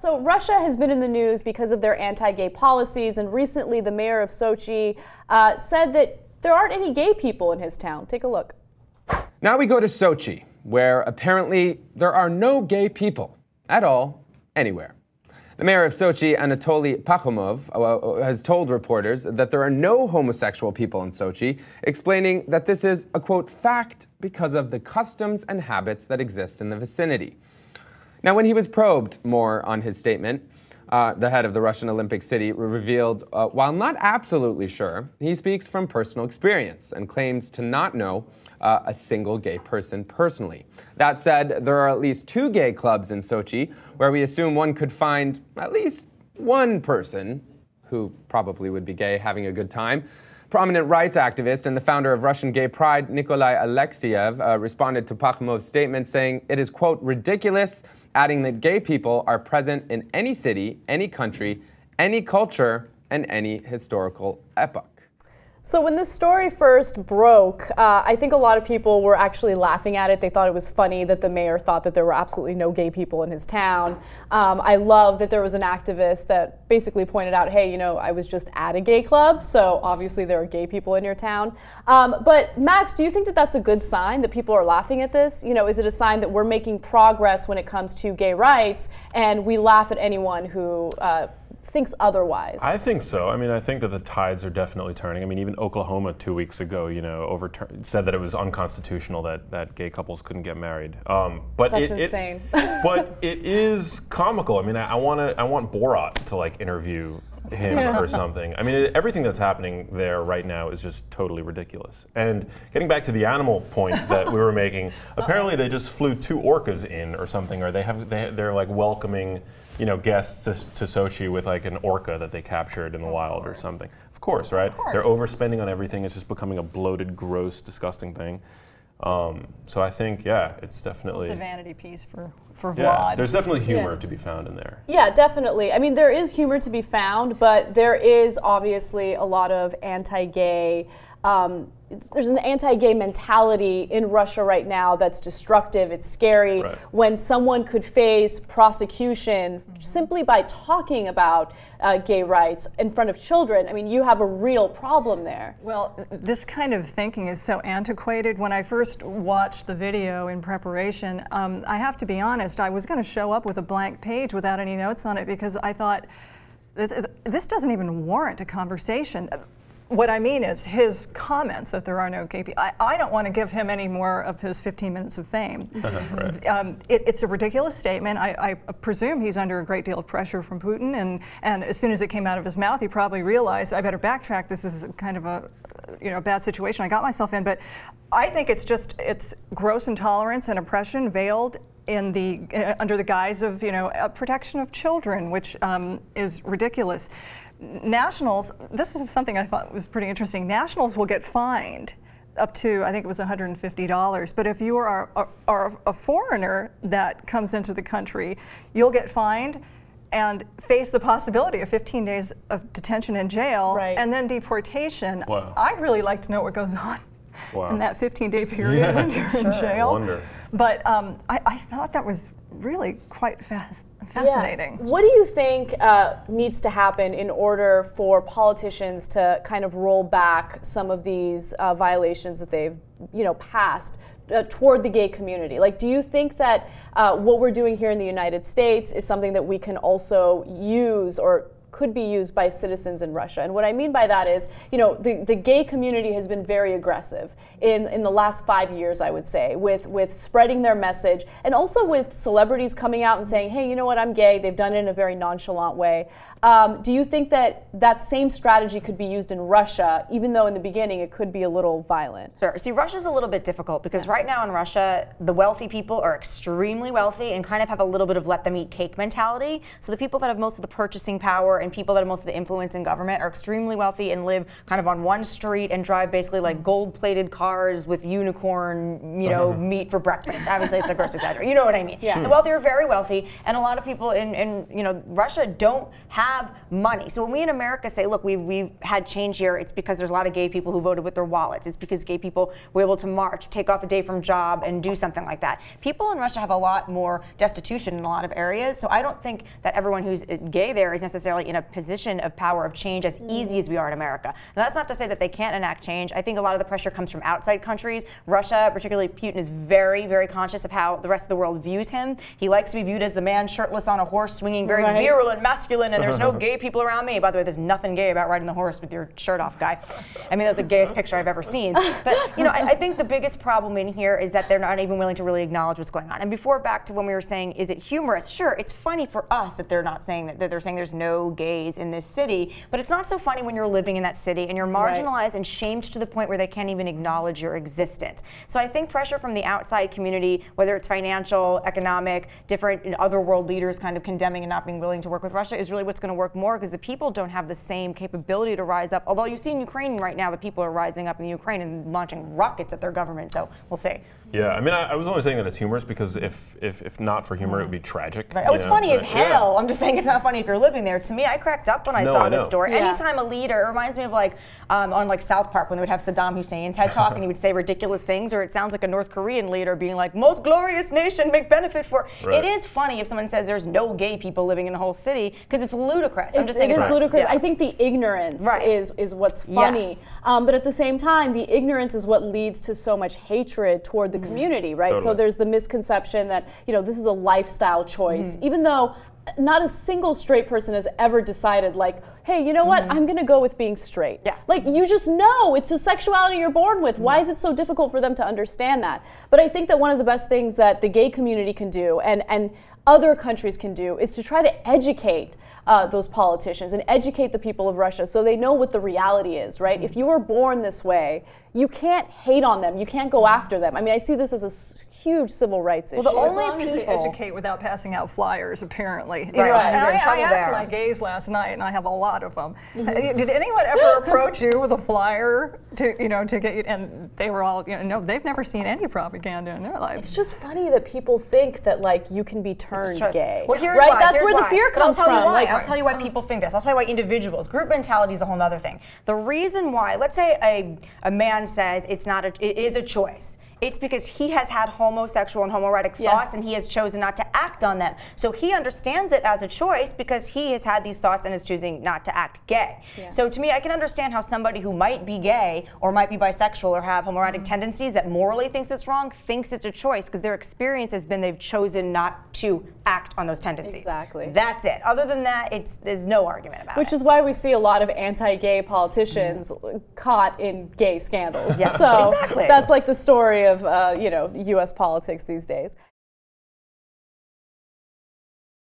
So Russia has been in the news because of their anti-gay policies, and recently the mayor of Sochi said that there aren't any gay people in his town. Take a look. Now we go to Sochi, where apparently there are no gay people at all, anywhere. The mayor of Sochi, Anatoly Pakhomov, has told reporters that there are no homosexual people in Sochi, explaining that this is a, quote, fact because of the customs and habits that exist in the vicinity. Now, when he was probed more on his statement, the head of the Russian Olympic City revealed, while not absolutely sure, he speaks from personal experience and claims to not know a single gay person personally. That said, there are at least 2 gay clubs in Sochi where we assume one could find at least one person who probably would be gay having a good time. Prominent rights activist and the founder of Russian Gay Pride, Nikolai Alexeyev, responded to Pakhomov's statement saying it is, quote, ridiculous, adding that gay people are present in any city, any country, any culture, and any historical epoch. So when this story first broke, I think a lot of people were actually laughing at it. They thought it was funny that the mayor thought that there were absolutely no gay people in his town. I love that there was an activist that basically pointed out, hey, you know, I was just at a gay club, so obviously there are gay people in your town. But Max, do you think that that's a good sign that people are laughing at this? You know, is it a sign that we're making progress when it comes to gay rights and we laugh at anyone who thinks otherwise? I think so. I mean, I think that the tides are definitely turning. I mean, even Oklahoma 2 weeks ago, you know, said that it was unconstitutional that gay couples couldn't get married. But that's insane. But it is comical. I mean, I want Borat to like interview him or something. I mean, everything that's happening there right now is just totally ridiculous. And getting back to the animal point that we were making, apparently they just flew 2 orcas in or something, or they're like welcoming, you know, guests to Sochi with like an orca that they captured in the wild or something. Of course, right? Of course. They're overspending on everything. It's just becoming a bloated, gross, disgusting thing. So I think, yeah, it's definitely... It's a vanity piece for Vlad. Yeah, there's definitely humor to be found in there. Yeah, definitely. I mean, there is humor to be found, but there is obviously a lot of anti-gay there's an anti-gay mentality in Russia right now that's destructive. It's scary when someone could face prosecution simply by talking about gay rights in front of children. I mean, you have a real problem there. Well, this kind of thinking is so antiquated. When I first watched the video in preparation, I have to be honest, I was going to show up with a blank page without any notes on it because I thought, this doesn't even warrant a conversation. What I mean is his comments that there are no gay people. I don't want to give him any more of his 15 minutes of fame. It's a ridiculous statement. I presume he's under a great deal of pressure from Putin, and as soon as it came out of his mouth, he probably realized, I better backtrack. This is kind of a bad situation I got myself in. But I think it's gross intolerance and oppression veiled in the under the guise of protection of children, which is ridiculous. Nationals, this is something I thought was pretty interesting. Nationals will get fined up to, I think it was $150. But if you are a foreigner that comes into the country, you'll get fined and face the possibility of 15 days of detention in jail and then deportation. Wow. I'd really like to know what goes on in that 15-day period when you're in jail. I wonder. But I thought that was really quite fascinating. Yeah. What do you think needs to happen in order for politicians to kind of roll back some of these violations that they've passed toward the gay community? Like, do you think that what we're doing here in the United States is something that we can also use or could be used by citizens in Russia? And what I mean by that is, the gay community has been very aggressive in the last 5 years, I would say, with spreading their message, and also with celebrities coming out and saying, hey, you know what, I'm gay. They've done it in a very nonchalant way. Do you think that that same strategy could be used in Russia, even though in the beginning it could be a little violent? Sure. See, Russia's a little bit difficult because right now in Russia, the wealthy people are extremely wealthy and kind of have a little bit of let them eat cake mentality. So the people that have most of the purchasing power and people that have most of the influence in government are extremely wealthy and live kind of on one street and drive basically like gold-plated cars with unicorn, meat for breakfast. Obviously, it's a gross exaggeration. You know what I mean? Yeah. The wealthy are very wealthy, and a lot of people in Russia don't have money. So when we in America say, look, we've had change here, it's because there's a lot of gay people who voted with their wallets. It's because gay people were able to march, take off a day from job, and do something like that. People in Russia have a lot more destitution in a lot of areas, so I don't think that everyone who's gay there is necessarily in a position of power of change as easy as we are in America. Now, that's not to say that they can't enact change. I think a lot of the pressure comes from outside countries. Russia, particularly Putin, is very, very conscious of how the rest of the world views him. He likes to be viewed as the man shirtless on a horse, swinging very virulent, masculine, and there's no gay people around me. By the way, there's nothing gay about riding the horse with your shirt off, guy. I mean, that's the gayest picture I've ever seen. But I think the biggest problem in here is that they're not even willing to really acknowledge what's going on. And before, back to when we were saying, is it humorous? Sure, it's funny for us that they're not saying that they're saying there's no gays in this city, but it's not so funny when you're living in that city and you're marginalized and shamed to the point where they can't even acknowledge your existence. So I think pressure from the outside community, whether it's financial, economic, different other world leaders kind of condemning and not being willing to work with Russia, is really what's going to work more, because the people don't have the same capability to rise up. Although you see in Ukraine right now, the people are rising up in the Ukraine and launching rockets at their government. So we'll see. Yeah, I mean, I was only saying that it's humorous because if not for humor, it would be tragic. Right. Oh, it's funny as hell. I'm just saying it's not funny if you're living there. To me, I cracked up when I saw this story. Yeah. Anytime a leader, it reminds me of like on like South Park when they would have Saddam Hussein's head talk and he would say ridiculous things, or it sounds like a North Korean leader being like, most glorious nation, make benefit for. Right. It is funny if someone says there's no gay people living in the whole city, because it's ludicrous. I'm just saying it is ludicrous. Yeah. I think the ignorance is what's funny. Yes. But at the same time, the ignorance is what leads to so much hatred toward the community, right? Totally. So there's the misconception that, this is a lifestyle choice, even though not a single straight person has ever decided, like, hey, you know what? I'm going to go with being straight. Yeah. Like, you just know it's a sexuality you're born with. Why is it so difficult for them to understand that? But I think that one of the best things that the gay community can do and other countries can do is to try to educate those politicians and educate the people of Russia so they know what the reality is, right? If you were born this way, you can't hate on them. You can't go after them. I mean, I see this as a huge civil rights issue. Well, the only people educate without passing out flyers, apparently. Right. And I asked my gays last night, and I have a lot of them. Did anyone ever approach you with a flyer to get you? And they were all, no, they've never seen any propaganda in their life. It's just funny that people think that like you can be turned gay. Well, here's right? why. That's Here's where why. the fear But comes I'll tell from. You why. Like, I'll tell you why people think this. I'll tell you why individuals. Group mentality is a whole other thing. The reason why, let's say a man says it is a choice. It's because he has had homosexual and homoerotic thoughts and he has chosen not to act on them. So he understands it as a choice because he has had these thoughts and is choosing not to act gay. Yeah. So to me, I can understand how somebody who might be gay or might be bisexual or have homoerotic tendencies that morally thinks it's wrong, thinks it's a choice because their experience has been they've chosen not to act on those tendencies. Exactly. That's it. Other than that, there's no argument about it. Which is why we see a lot of anti-gay politicians caught in gay scandals. Yes, so exactly. That's like the story of U.S. politics these days.